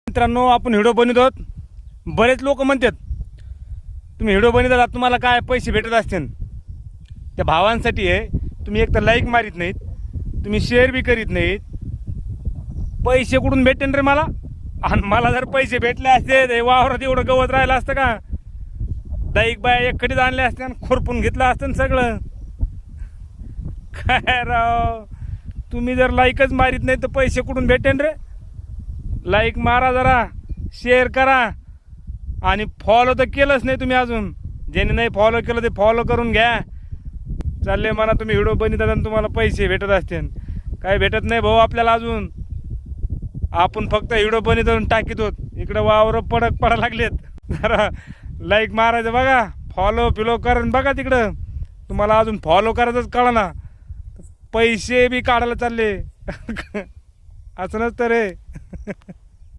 मित्रांनो, आपण व्हिडिओ बनवत आहोत. बरेच लोक म्हणतात तुम्ही व्हिडिओ बनवता तुम्हाला काय पैसे भेटत असतील. त्या भावांसाठी आहे. तुम्ही एक तर लाईक मारित नाहीत, तुम्ही शेअर बी करीत नाहीत. पैसे कुठून भेटेन रे मला? आणि मला जर पैसे भेटले असते तर वावरात एवढं गवत राहिलं असतं का? दाईक बाया एककडीच आणले असते आणि खुरपून घेतलं असतं ना सगळं. काय राव, तुम्ही जर लाईकच मारित नाही तर पैसे कुठून भेटेन रे? लाईक मारा, जरा शेअर करा आणि फॉलो तर केलंच नाही तुम्ही अजून. ज्याने नाही फॉलो केलं ते फॉलो करून घ्या. चालले म्हणा तुम्ही व्हिडिओ बनवतात आणि तुम्हाला पैसे भेटत असतील. काय भेटत नाही भाऊ आपल्याला अजून. आपण फक्त व्हिडिओ बनवतो टाकीत होत. इकडं वावर पडा लागलेत. जरा लाईक मारायचं बघा, फॉलो पिलो करून बघा तिकडं. तुम्हाला अजून फॉलो करायचंच कळा ना, पैसे बी काढायला चालले. असं नसतं रे.